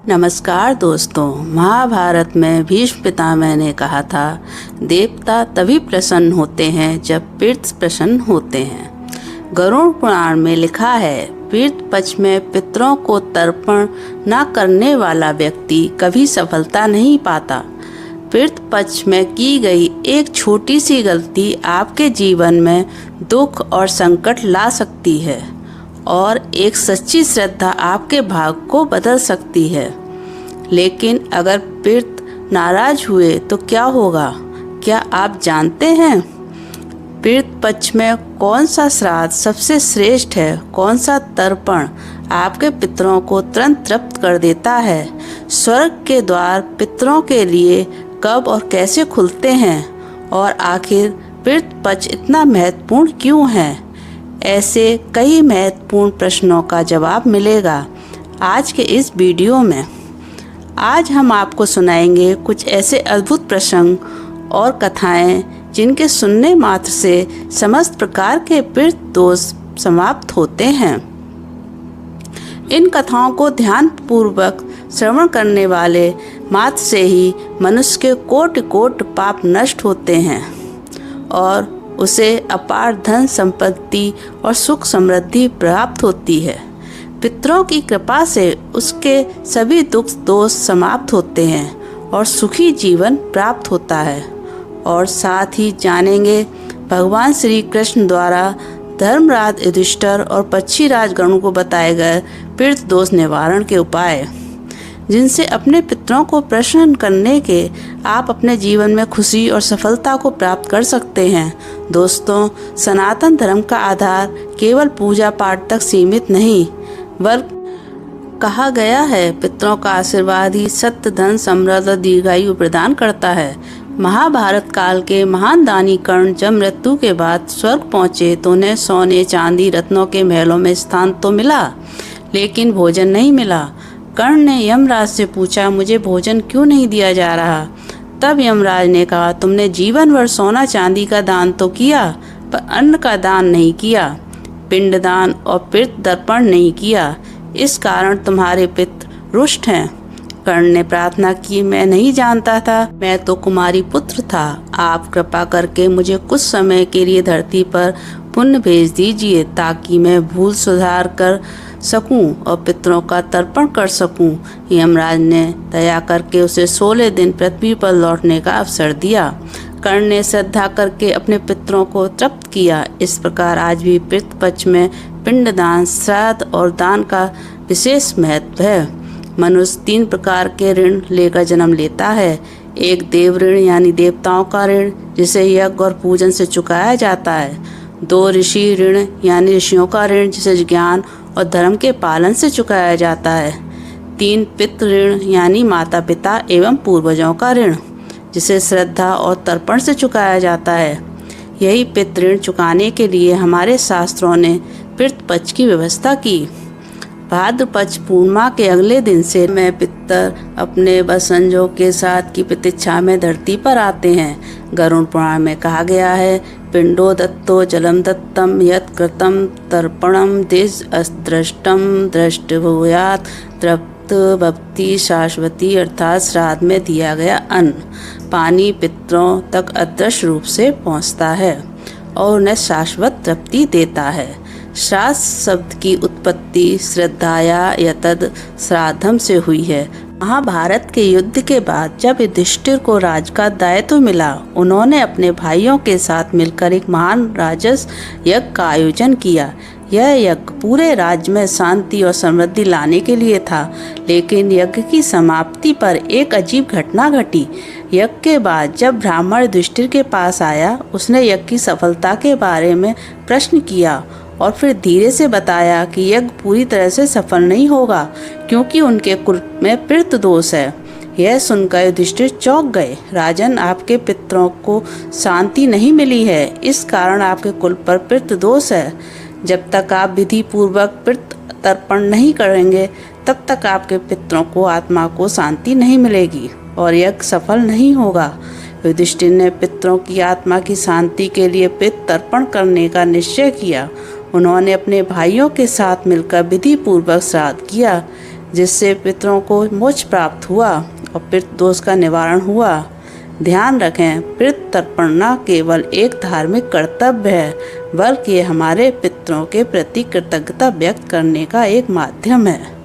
नमस्कार दोस्तों। महाभारत में भीष्म पितामह ने कहा था, देवता तभी प्रसन्न होते हैं जब पितृ प्रसन्न होते हैं। गरुड़ पुराण में लिखा है, पितृ पक्ष में पितरों को तर्पण न करने वाला व्यक्ति कभी सफलता नहीं पाता। पितृ पक्ष में की गई एक छोटी सी गलती आपके जीवन में दुख और संकट ला सकती है और एक सच्ची श्रद्धा आपके भाग को बदल सकती है। लेकिन अगर पितृ नाराज हुए तो क्या होगा? क्या आप जानते हैं पितृ पक्ष में कौन सा श्राद्ध सबसे श्रेष्ठ है? कौन सा तर्पण आपके पितरों को तुरंत तृप्त कर देता है? स्वर्ग के द्वार पितरों के लिए कब और कैसे खुलते हैं? और आखिर पितृ पक्ष इतना महत्वपूर्ण क्यों है? ऐसे कई महत्वपूर्ण प्रश्नों का जवाब मिलेगा आज के इस वीडियो में। आज हम आपको सुनाएंगे कुछ ऐसे अद्भुत प्रसंग और कथाएं जिनके सुनने मात्र से समस्त प्रकार के पितृ दोष समाप्त होते हैं। इन कथाओं को ध्यानपूर्वक श्रवण करने वाले मात्र से ही मनुष्य के कोटि कोटि पाप नष्ट होते हैं और उसे अपार धन संपत्ति और सुख समृद्धि प्राप्त होती है। पितरों की कृपा से उसके सभी दुख दोष समाप्त होते हैं और सुखी जीवन प्राप्त होता है। और साथ ही जानेंगे भगवान श्री कृष्ण द्वारा धर्मराज युधिष्ठिर और पक्षीराज गरुड़ को बताए गए पितृ दोष निवारण के उपाय, जिनसे अपने पितरों को प्रसन्न करने के आप अपने जीवन में खुशी और सफलता को प्राप्त कर सकते हैं। दोस्तों, सनातन धर्म का आधार केवल पूजा पाठ तक सीमित नहीं, बल्कि कहा गया है पितरों का आशीर्वाद ही सत्य, धन, समृद्धि और दीर्घायु प्रदान करता है। महाभारत काल के महान दानी कर्ण जब मृत्यु के बाद स्वर्ग पहुँचे तो उन्हें सोने चांदी रत्नों के महलों में स्थान तो मिला, लेकिन भोजन नहीं मिला। कर्ण ने यमराज से पूछा, मुझे भोजन क्यों नहीं दिया जा रहा? तब यमराज ने कहा, तुमने जीवन भर सोना चांदी का दान तो किया, पर अन्न का दान नहीं किया, पिंडदान और पितृ तर्पण नहीं किया। इस कारण तुम्हारे पितृ रुष्ट हैं। कर्ण ने प्रार्थना की, मैं नहीं जानता था, मैं तो कुमारी पुत्र था। आप कृपा करके मुझे कुछ समय के लिए धरती पर पुण्य भेज दीजिए ताकि मैं भूल सुधार कर सकूं और पितरों का तर्पण कर सकूं। यमराज ने दया करके उसे 16 दिन पृथ्वी पर लौटने का अवसर दिया। कर्ण ने श्रद्धा करके अपने पितरों को तृप्त किया। इस प्रकार आज भी पितृ पक्ष में पिंडदान, श्राद्ध और दान का विशेष महत्व है। मनुष्य 3 प्रकार के ऋण लेकर जन्म लेता है। एक देव ऋण यानी देवताओं का ऋण, जिसे यज्ञ और पूजन से चुकाया जाता है। 2 ऋषि ऋण यानी ऋषियों का ऋण, जिसे ज्ञान और धर्म के पालन से चुकाया जाता है। 3 पितृ ऋण यानी माता पिता एवं पूर्वजों का ऋण, जिसे श्रद्धा और तर्पण से चुकाया जाता है। यही पितृ ऋण चुकाने के लिए हमारे शास्त्रों ने पितृ पक्ष की व्यवस्था की। भाद्र पक्ष पूर्णिमा के अगले दिन से मैं पितर अपने वंशजों के साथ की प्रतीक्षा में धरती पर आते हैं। गरुड़ पुराण में कहा गया है, पिंडो दत्तो जलम दत्तम यत् कृतं तर्पणम देश अदृष्टम दृष्ट भूयात् तृप्त भक्ति शाश्वती, अर्थात श्राद्ध में दिया गया अन्न पानी पितरों तक अदृश्य रूप से पहुँचता है और उन्हें शाश्वत तृप्ति देता है। श्राद्ध शब्द की उत्पत्ति श्रद्धाया यतद श्राद्धम से हुई है। महाभारत के युद्ध के बाद जब युधिष्ठिर को राज का दायित्व मिला, उन्होंने अपने भाइयों के साथ मिलकर एक महान राजस यज्ञ का आयोजन किया। यह यज्ञ पूरे राज्य में शांति और समृद्धि लाने के लिए था, लेकिन यज्ञ की समाप्ति पर एक अजीब घटना घटी। यज्ञ के बाद जब ब्राह्मण युधिष्ठिर के पास आया, उसने यज्ञ की सफलता के बारे में प्रश्न किया और फिर धीरे से बताया कि यज्ञ पूरी तरह से सफल नहीं होगा क्योंकि उनके कुल में पितृ दोष है। यह सुनकर युधिष्ठिर चौंक गए। राजन, आपके पितरों को शांति नहीं मिली है, इस कारण आपके कुल पर पितृ दोष है। जब तक आप विधि पूर्वक पितृ तर्पण नहीं करेंगे, तब तक आपके पितरों को आत्मा को शांति नहीं मिलेगी और यज्ञ सफल नहीं होगा। युधिष्ठिर ने पितरों की आत्मा की शांति के लिए पितृ तर्पण करने का निश्चय किया। उन्होंने अपने भाइयों के साथ मिलकर विधि पूर्वक श्राद्ध किया। जिससे पितरों को मोक्ष प्राप्त हुआ और पितृ दोष का निवारण हुआ। ध्यान रखें, पितृ तर्पण न केवल एक धार्मिक कर्तव्य है, बल्कि हमारे पितरों के प्रति कृतज्ञता व्यक्त करने का एक माध्यम है।